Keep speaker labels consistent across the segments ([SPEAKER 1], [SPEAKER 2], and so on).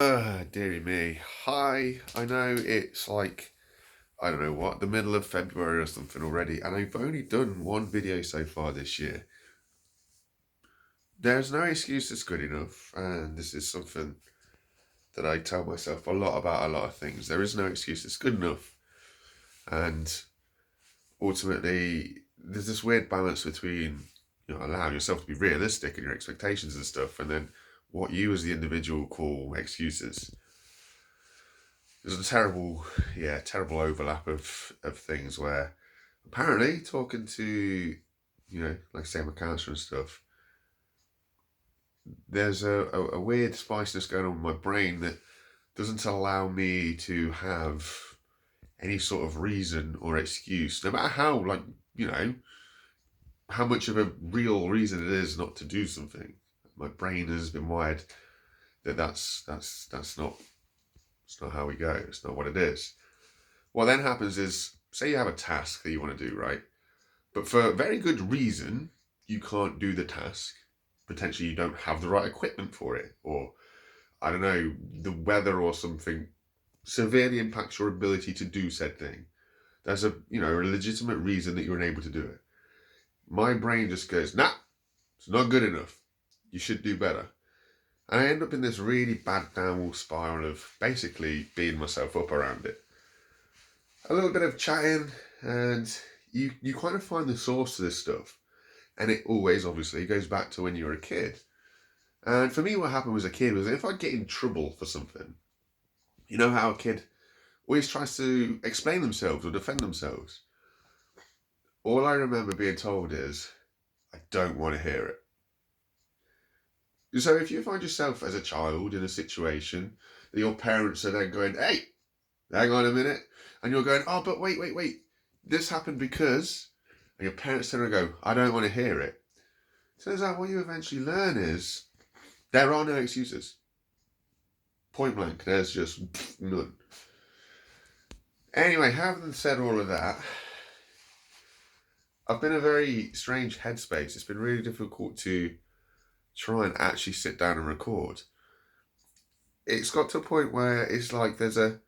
[SPEAKER 1] Dearie me. Hi. I know it's like, I don't know what, the middle of February or something already, and I've only done one video so far this year. There's no excuse that's good enough, and this is something that I tell myself a lot about a lot of things. There is no excuse that's good enough, and ultimately, there's this weird balance between, allowing yourself to be realistic in your expectations and stuff, and then what you as the individual call excuses. There's a terrible overlap of things where apparently talking to, like say my counselor and stuff, there's a weird spiciness going on in my brain that doesn't allow me to have any sort of reason or excuse, no matter how, how much of a real reason it is not to do something. My brain has been wired that that's not it's not how we go. It's not what it is. What then happens is, say you have a task that you want to do, right? But for very good reason, you can't do the task. Potentially, you don't have the right equipment for it, or I don't know, the weather or something severely impacts your ability to do said thing. There's a legitimate reason that you're unable to do it. My brain just goes, nah, it's not good enough. You should do better. And I end up in this really bad downward spiral of basically beating myself up around it. A little bit of chatting, and you kind of find the source to this stuff. And it always obviously goes back to when you were a kid. And for me, what happened as a kid was if I'd get in trouble for something, you know how a kid always tries to explain themselves or defend themselves. All I remember being told is, I don't want to hear it. So if you find yourself as a child in a situation that your parents are then going, hey, hang on a minute, and you're going, oh, but wait, this happened because, and your parents turn and go, I don't want to hear it. Turns out what you eventually learn is there are no excuses. Point blank, there's just none. Anyway, having said all of that, I've been in a very strange headspace. It's been really difficult to try and actually sit down and record. It's got to a point where it's like there's a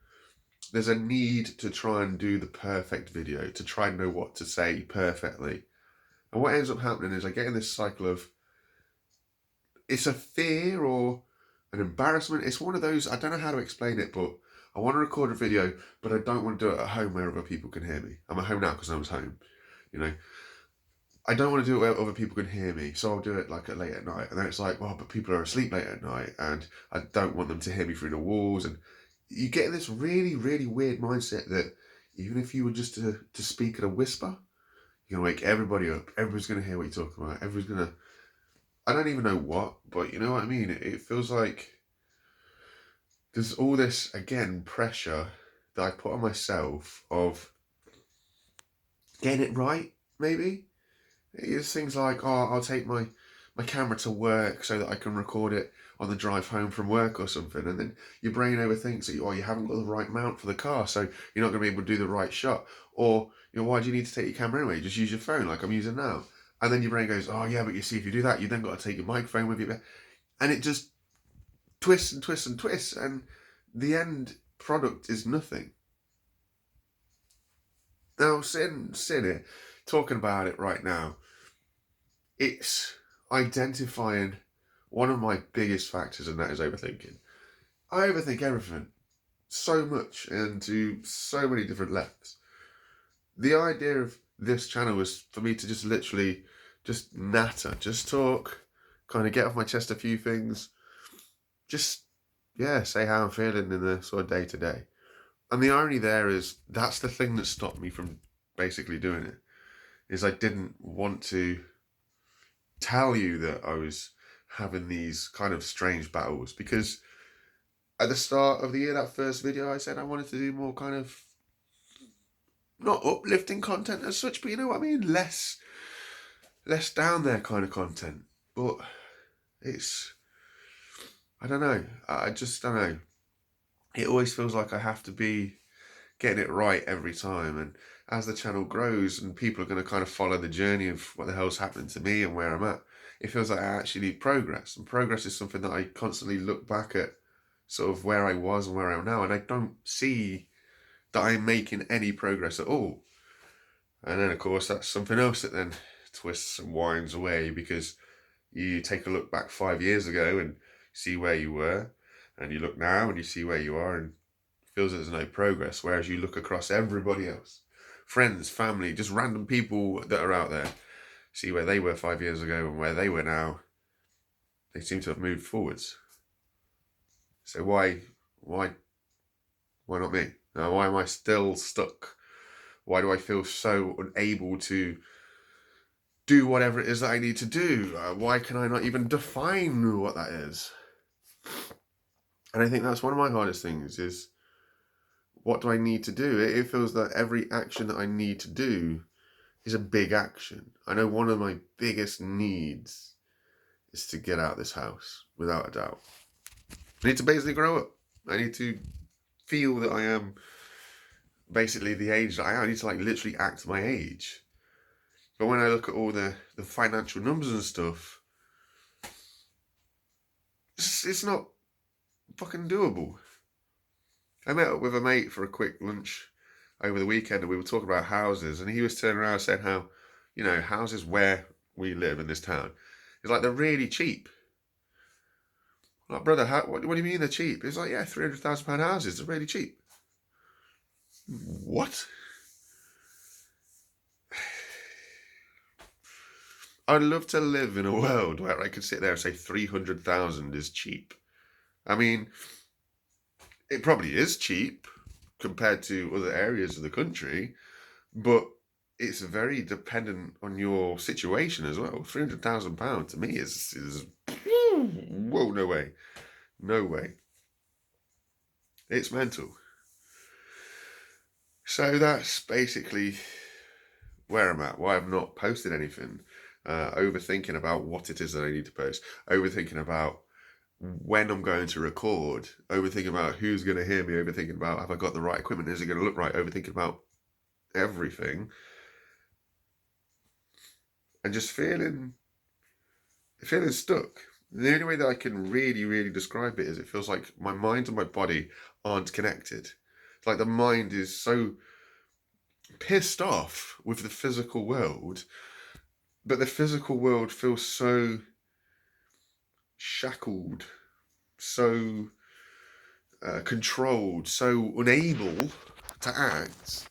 [SPEAKER 1] need to try and do the perfect video, to try and know what to say perfectly. And what ends up happening is I get in this cycle of, it's a fear or an embarrassment. It's one of those, I don't know how to explain it, but I want to record a video, but I don't want to do it at home where other people can hear me. I'm at home now because I was home, you know. I don't want to do it where other people can hear me, so I'll do it like late at night. And then it's like, well, but people are asleep late at night, and I don't want them to hear me through the walls. And you get in this really, really weird mindset that even if you were just to speak at a whisper, you're going to wake everybody up. Everybody's going to hear what you're talking about. Everybody's going to, I don't even know what, but you know what I mean? It feels like there's all this, again, pressure that I put on myself of getting it right, maybe. It's things like, oh, I'll take my camera to work so that I can record it on the drive home from work or something. And then your brain overthinks that, you haven't got the right mount for the car, so you're not going to be able to do the right shot. Or, why do you need to take your camera anyway? Just use your phone like I'm using now. And then your brain goes, oh, yeah, but you see, if you do that, you then got to take your microphone with you. And it just twists and twists and twists. And the end product is nothing. Now, sitting here, talking about it right now, it's identifying one of my biggest factors, and that is overthinking. I overthink everything so much and to so many different levels. The idea of this channel was for me to just literally just natter, just talk, kind of get off my chest a few things, just, say how I'm feeling in the sort of day to day. And the irony there is that's the thing that stopped me from basically doing it, is I didn't want to tell you that I was having these kind of strange battles, because at the start of the year, that first video, I said I wanted to do more kind of not uplifting content as such, but you know what I mean, less down there kind of content. But it's, I don't know, I just don't know. It always feels like I have to be getting it right every time, and as the channel grows and people are going to kind of follow the journey of what the hell's happening to me and where I'm at, it feels like I actually need progress. And progress is something that I constantly look back at sort of where I was and where I am now, and I don't see that I'm making any progress at all. And then, of course, that's something else that then twists and winds away, because you take a look back 5 years ago and see where you were, and you look now and you see where you are, and it feels there's no progress. Whereas you look across everybody else, friends, family, just random people that are out there, see where they were 5 years ago and where they were now. They seem to have moved forwards. So why not me? Why am I still stuck? Why do I feel so unable to do whatever it is that I need to do? Why can I not even define what that is? And I think that's one of my hardest things, is what do I need to do? It feels that every action that I need to do is a big action. I know one of my biggest needs is to get out of this house, without a doubt. I need to basically grow up. I need to feel that I am basically the age that I am. I need to literally act my age. But when I look at all the financial numbers and stuff, it's not fucking doable. I met up with a mate for a quick lunch over the weekend, and we were talking about houses, and he was turning around and saying how, houses where we live in this town, it's like they're really cheap. I'm like, brother, what do you mean they're cheap? It's like, yeah, £300,000 houses, they're really cheap. What? I'd love to live in a world where I could sit there and say 300,000 is cheap. I mean, it probably is cheap compared to other areas of the country, but it's very dependent on your situation as well. £300,000 to me is whoa, no way. No way. It's mental. So that's basically where I'm at, why I've not posted anything. Overthinking about what it is that I need to post. Overthinking about when I'm going to record. Overthinking about who's going to hear me. Overthinking about, have I got the right equipment? Is it going to look right? Overthinking about everything. And just feeling stuck. The only way that I can really, really describe it is it feels like my mind and my body aren't connected. It's like the mind is so pissed off with the physical world, but the physical world feels so shackled, so controlled, so unable to act.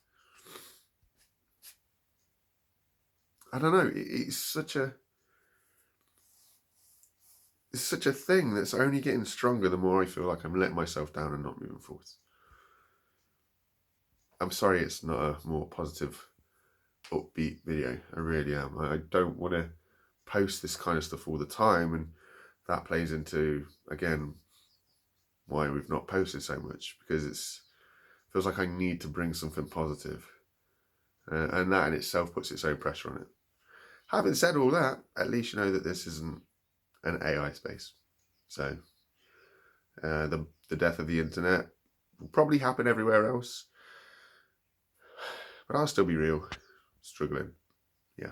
[SPEAKER 1] I don't know, it's such a thing that's only getting stronger the more I feel like I'm letting myself down and not moving forward. I'm sorry it's not a more positive, upbeat video. I really am. I don't want to post this kind of stuff all the time, and that plays into, again, why we've not posted so much, because it feels like I need to bring something positive, and that in itself puts its own pressure on it. Having said all that, at least you know that this isn't an AI space. So the death of the internet will probably happen everywhere else, but I'll still be real, struggling. Yeah.